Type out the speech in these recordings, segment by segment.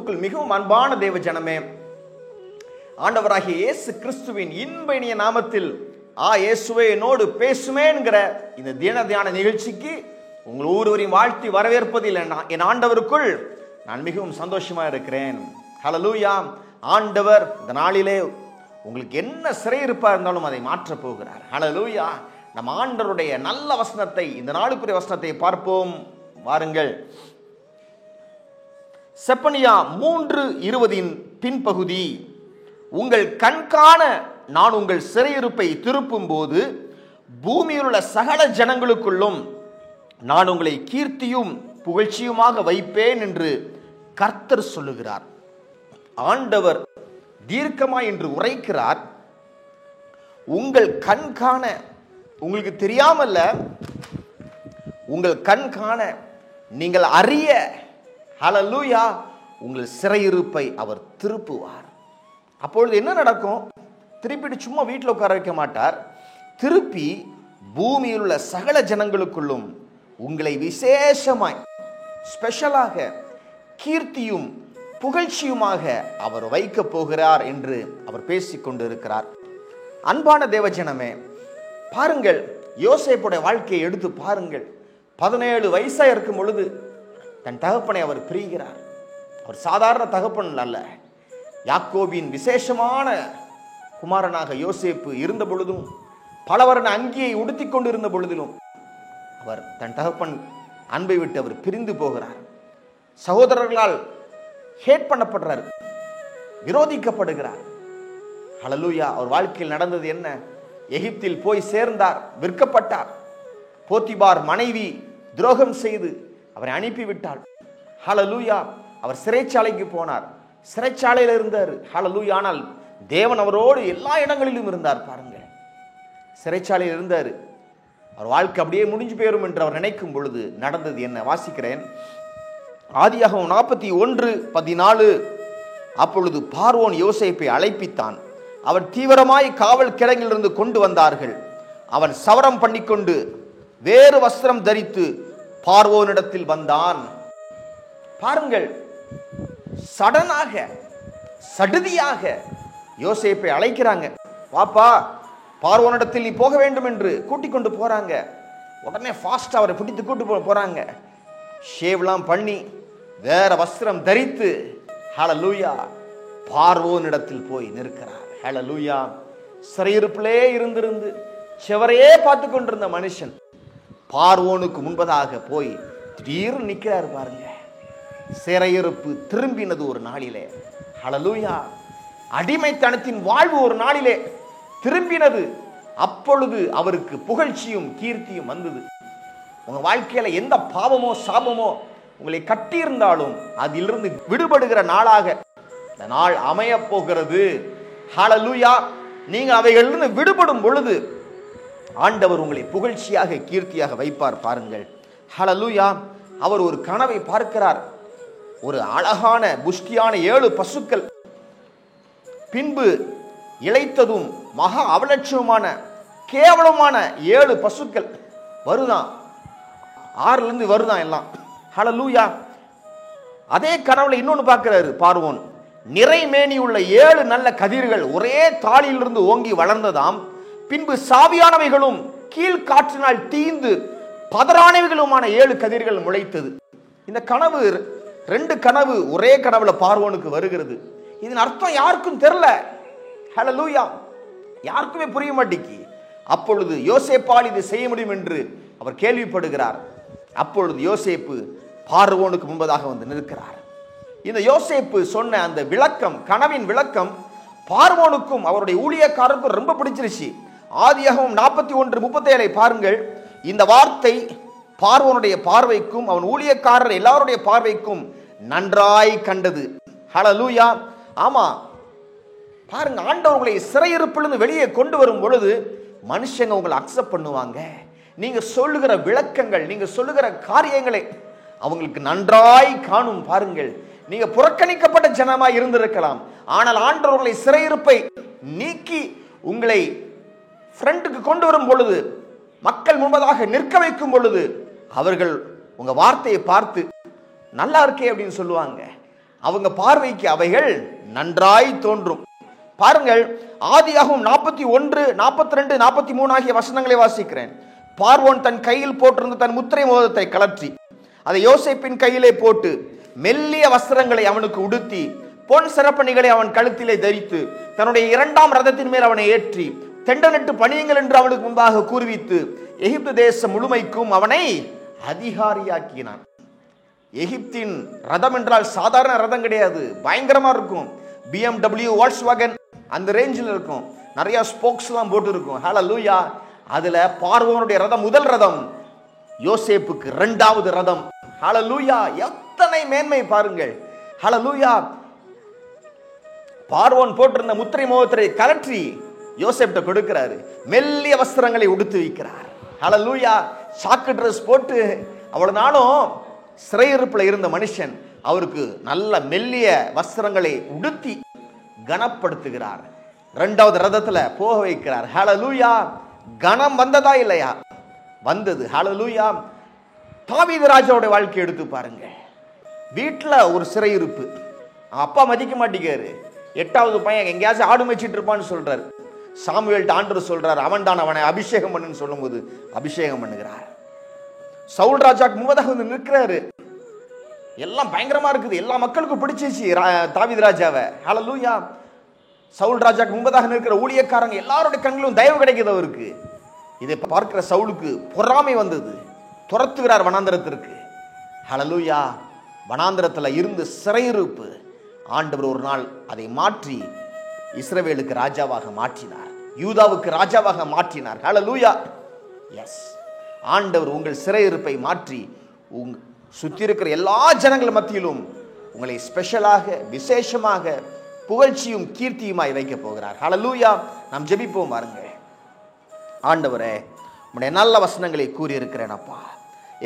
கிறிஸ்துவுக்குள் மிகவும் அன்பான தேவ ஜனமே, ஆண்டவராகிய இயேசு கிறிஸ்துவின் இன்ப இனிய நாமத்தில் இயேசுவே என்னோடு பேசுமே என்கிற இந்த தியான நிகழ்ச்சிக்கு உங்கள் ஒவ்வொருவரையும் வாழ்த்தி வரவேற்பதில் என் ஆண்டவருக்குள் நான் மிகவும் சந்தோஷமா இருக்கிறேன். ஹல்லேலூயா. ஆண்டவர் இந்த நாளிலே உங்களுக்கு என்ன சிறையிருப்பா இருந்தாலும் அதை மாற்றப் போகிறார். ஹல்லேலூயா. நம் ஆண்டவருடைய நல்ல வசனத்தை, இந்த நாளுக்குரிய வசனத்தை பார்ப்போம். வாருங்கள். செப்பனியா 3:20 பின்பகுதி. உங்கள் கண்காண நான் உங்கள் சிறையிருப்பை திருப்பும் போது பூமியில் உள்ள சகல ஜனங்களுக்குள்ளும் நான் உங்களை கீர்த்தியும் புகழ்ச்சியுமாக வைப்பேன் என்று கர்த்தர் சொல்லுகிறார். ஆண்டவர் தீர்க்கமாய் என்று உரைக்கிறார். உங்கள் கண்காண, உங்களுக்கு தெரியாமல்ல, உங்கள் கண்காண, நீங்கள் அறிய, ஹல்லேலூயா, உங்கள் சிறையிருப்பை அவர் திருப்புவார். அப்பொழுது என்ன நடக்கும்? திருப்பிட்டு சும்மா வீட்டில் உட்கார வைக்க மாட்டார். திருப்பி பூமியில் உள்ள சகல ஜனங்களுக்குள்ளும் உங்களை விசேஷமாய், ஸ்பெஷலாக கீர்த்தியும் புகழ்ச்சியுமாக அவர் வைக்க போகிறார் என்று அவர் பேசிக் கொண்டிருக்கிறார். அன்பான தேவஜனமே, பாருங்கள், யோசேப்புடைய வாழ்க்கையை எடுத்து பாருங்கள். 17 வயசா இருக்கும் பொழுது தன் தகப்பனை அவர் பிரிகிறார். அவர் சாதாரண தகப்பன் அல்ல. யாக்கோபின் விசேஷமான குமாரனாக யோசேப்பு இருந்த பொழுதும், பலவரன அங்கியை உடுத்திக் கொண்டிருந்த பொழுதிலும் அவர் தன் தகப்பன் அன்பை விட்டு அவர் பிரிந்து போகிறார். சகோதரர்களால் ஹேட் பண்ணப்படுறார், விரோதிக்கப்படுகிறார். ஹல்லேலூயா. அவர் வாழ்க்கையில் நடந்தது என்ன? எகிப்தில் போய் சேர்ந்தார், விற்கப்பட்டார். போத்திபார் மனைவி துரோகம் செய்து அவரை அனுப்பிவிட்டாள். ஹல்லேலூயா. அவர் சிறைச்சாலைக்கு போனார், சிறைச்சாலையில் இருந்தார். ஹல்லேலூயா. ஆனால் தேவன் அவரோடு எல்லா இடங்களிலும் இருந்தார். பாருங்கள், சிறைச்சாலையில் இருந்தார். அவர் வாழ்க்கை அப்படியே முடிஞ்சு போயிரும் என்று அவர் நினைக்கும் பொழுது நடந்தது என்ன? வாசிக்கிறேன். ஆதியாகமம் 41:14. அப்பொழுது பார்வோன் யோசேப்பை அழைப்பித்தான். அவர் தீவிரமாய் காவல் கிடங்கிலிருந்து கொண்டு வந்தார்கள். அவன் சவரம் பண்ணிக்கொண்டு வேறு வஸ்திரம் தரித்து பார்வோனிடத்தில் வந்தான். பாருங்கள், சடனாக, சடுதியாக யோசேப்பை அழைக்கிறாங்க. பாப்பா, பார்வோனிடத்தில் நீ போக வேண்டும் என்று கூட்டிக் கொண்டு போறாங்க. உடனே ஃபாஸ்டா அவரை பிடித்து கூட்டு போறாங்க. ஷேவ்லாம் பண்ணி வேற வஸ்திரம் தரித்து, ஹல்லேலூயா, பார்வோனிடத்தில் போய் நிற்கிறார். ஹல்லேலூயா. சிறையிருப்பிலே இருந்திருந்து செவரையே பார்த்து கொண்டிருந்த மனுஷன் பார்வோனுக்கு முன்பதாக போய் திடீர்னு நிற்கிறார். பாருங்க, சிறையிருப்பு திரும்பினது ஒரு நாளிலே. ஹல்லேலூயா. அடிமைத்தனத்தின் வாழ்வு ஒரு நாளிலே திரும்பினது. அப்பொழுது அவருக்கு புகழ்ச்சியும் கீர்த்தியும் வந்தது. உங்க வாழ்க்கையில எந்த பாவமோ சாபமோ உங்களை கட்டியிருந்தாலும் அதிலிருந்து விடுபடுகிற நாளாக இந்த நாள் அமைய போகிறது. ஹல்லேலூயா. நீங்கள் அவைகளிலிருந்து விடுபடும் பொழுது ஆண்டவர் உங்களை புகழ்ச்சியாக கீர்த்தியாக வைப்பார். பாருங்கள், ஹல்லேலூயா. அவர் ஒரு கனவை பார்க்கிறார். ஒரு அழகான புஷ்டியான 7 பசுக்கள், பின்பு இளைத்ததும் மகா அவலட்சணமான கேவலமான 7 பசுக்கள் வருதான். 6ல இருந்து வருதான் எல்லாம். ஹல்லேலூயா. அதே கனவுல இன்னொன்னு பார்க்கிறாரு பார்வோன். நிறைமேனி உள்ள 7 நல்ல கதிர்கள் ஒரே தாளிலிருந்து ஓங்கி வளர்ந்ததாம். பின்பு சாவியானவைகளும் கீழ் காற்றினால் தீந்து பதறானவைகளுமான 7 கதிர்கள் முளைத்தது. இந்த கனவு, 2 கனவு ஒரே கனவுல பார்வோனுக்கு வருகிறது. இதன் அர்த்தம் யாருக்கும் தெரியல. ஹல்லேலூயா. யாருக்குமே புரிய மாட்டேங்கி. அப்பொழுது யோசேப்பால் இது செய்ய முடியும் என்று அவர் கேள்விப்படுகிறார். அப்பொழுது யோசேப்பு பார்வோனுக்கு முன்பதாக வந்து நிற்கிறார். இந்த யோசேப்பு சொன்ன அந்த விளக்கம், கனவின் விளக்கம் பார்வோனுக்கும் அவருடைய ஊழியக்காரருக்கும் ரொம்ப பிடிச்சிருச்சு. ஆதியாகமம் 41:37 பாருங்கள். இந்த வார்த்தை பார்வோனுடைய பார்வைக்கும் அவன் ஊழியக்காரர் எல்லாருடைய பார்வைக்கும் நன்றாய் கண்டது. ஹல்லேலூயா. ஆமா, பாருங்க, ஆண்டவர்களை சிறையிருப்பிலிருந்து வெளியே கொண்டு வரும் பொழுது மனுஷங்க உங்களை அக்செப்ட் பண்ணுவாங்க. நீங்க சொல்லுகிற விளக்கங்கள், நீங்க சொல்லுகிற காரியங்களை அவங்களுக்கு நன்றாய் காணும். பாருங்கள், நீங்க புறக்கணிக்கப்பட்ட ஜனமாய் இருந்திருக்கலாம். ஆனால் ஆண்டவர்களை சிறையிருப்பை நீக்கி உங்களை ஃப்ரண்ட்டுக்கு கொண்டு வரும் பொழுது, மக்கள் முன்பதாக நிற்க வைக்கும் பொழுது அவர்கள் உங்க வார்த்தையை பார்த்து நல்லா இருக்கே அப்படின்னு சொல்லுவாங்க. அவங்க பார்வைக்கு அவைகள் நன்றாய் தோன்றும். பாருங்கள், ஆதியாகமம் 41, 42, 43 ஆகிய வசனங்களை வாசிக்கிறேன். பார்வோன் தன் கையில் போட்டிருந்த தன் முத்திரை மோதிரத்தை கலற்றி அதை யோசேப்பின் கையிலே போட்டு மெல்லிய வஸ்திரங்களை அவனுக்கு உடுத்தி பொன் சிறப்பணிகளை அவன் கழுத்திலே தரித்து தன்னுடைய 2ஆம் ரதத்தின் மேல் அவனை ஏற்றி தெண்டனிட்டு பணியுங்கள் என்று அவனுக்கு முன்பாக கூறுவித்து எகிப்து தேசம் முழுமைக்கும் அவனை அதிகாரியாக்கினான். எகிப்தின் ரதம் என்றால் சாதாரண ரதம் கிடையாது, பயங்கரமா இருக்கும். BMW, வால்க்ஸ்வாகன் அந்த ரேஞ்சில் இருக்கும். நிறைய ஸ்போக்ஸ் எல்லாம் போட்டு இருக்கும். ஹல்லேலூயா. அதுல பார்வோனுடைய ரதம் முதல் ரதம், யோசேப்புக்கு 2வது ரதம். ஹல்லேலூயா. எத்தனை மேன்மை பாருங்கள். ஹல்லேலூயா. பார்வோன் போட்டிருந்த முத்திரை மோதிரத்தை கலற்றி யோசேப்ட்ட கொடுக்கிறாரு. மெல்லிய வஸ்திரங்களை உடுத்து வைக்கிறார். ஹல்லேலூயா. சாக்கு ட்ரெஸ் போட்டு அவ்வளவு நாளும் சிறையிருப்பில் இருந்த மனுஷன் அவருக்கு நல்ல மெல்லிய வஸ்திரங்களை உடுத்தி கனப்படுத்துகிறார். 2வது ரதத்துல போக வைக்கிறார். ஹல்லேலூயா. கனம் வந்ததா இல்லையா? வந்தது. ஹல்லேலூயா. தாவீது ராஜாவுடைய வாழ்க்கை எடுத்து பாருங்க. வீட்டுல ஒரு சிறையிருப்பு, அப்பா மதிக்க மாட்டேங்காரு. 8வது பையன் எங்கேயாச்சும் ஆடு மேய்ச்சிட்டு இருப்பான்னு சொல்றாரு. சாமுவேல்ட்ட ஆண்டவர் சொல்றாரு, அவன் தான் அவனை அபிஷேகம் பண்ணுன்னு சொல்லும் போது அபிஷேகம் பண்ணுகிறார். சவுல் ராஜாக்கு முன்பதாக வந்து நிற்கிறாரு. எல்லாம் பயங்கரமா இருக்குது, எல்லா மக்களுக்கும் பிடிச்சிச்சு தாவீது ராஜாவை. ஹல்லேலூயா. சவுல் ராஜாக்கு முன்பதாக நிற்கிற ஊழியக்காரங்க எல்லாருடைய கண்களும் தயவு கிடைக்குது அவருக்கு. இதை பார்க்கிற சவுலுக்கு பொறாமை வந்தது. துரத்துகிறார் வனாந்திரத்திற்கு. ஹல்லேலூயா. வனாந்திரத்துல இருந்து சிறையிருப்பு ஆண்டவர் ஒரு நாள் அதை மாற்றி இஸ்ரவேலுக்கு ராஜாவாக மாற்றினார், யூதாவுக்கு ராஜாவாக மாற்றினார். ஹல்லேலூயா. எஸ், ஆண்டவர் உங்கள் சிறையிருப்பை மாற்றி சுற்றி இருக்கிற எல்லா ஜனங்கள் மத்தியிலும் உங்களை ஸ்பெஷலாக விசேஷமாக புகழ்ச்சியும் கீர்த்தியுமாய் வைக்க போகிறார். ஹல்லேலூயா. நாம் ஜெபிப்போம். பாருங்க. ஆண்டவரே, உம்முடைய நல்ல வசனங்களை கூறியிருக்கிறேன் அப்பா.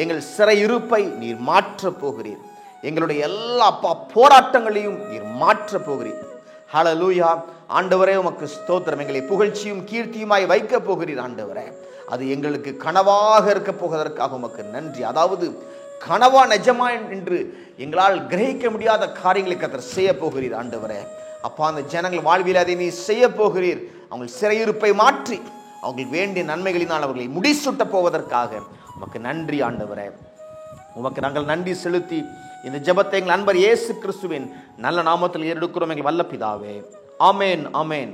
எங்கள் சிறையிருப்பை நீர் மாற்ற போகிறீர். எங்களுடைய எல்லா அப்பா போராட்டங்களையும் நீர் மாற்ற போகிறீர். ஹல்லேலூயா. ஆண்டவரே, உமக்கு ஸ்தோத்திரம். எங்களை புகழ்ச்சியும் கீர்த்தியுமாய் வைக்க போகிறீர் ஆண்டவரே. அது எங்களுக்கு கனவாக இருக்க போவதற்காக உமக்கு நன்றி. அதாவது கனவா நிஜமா என்று எங்களால் கிரகிக்க முடியாத காரியங்களை கர்த்தர் செய்ய போகிறீர் ஆண்டவரே. அப்பா, அந்த ஜனங்கள் வாழ்வில் அதை நீ செய்ய போகிறீர். அவங்க சிறையிருப்பை மாற்றி அவங்களுக்கு வேண்டிய நன்மைகளினால் அவர்களை முடிசூட்ட போவதற்காக உமக்கு நன்றி ஆண்டவரே. உமக்கு நாங்கள் நன்றி செலுத்தி இந்த ஜெபத்தை எங்கள் நண்பர் இயேசு கிறிஸ்துவின் நல்ல நாமத்தில் ஏறெடுக்கிறோம் எங்கள் வல்ல பிதாவே. ஆமேன், ஆமேன்.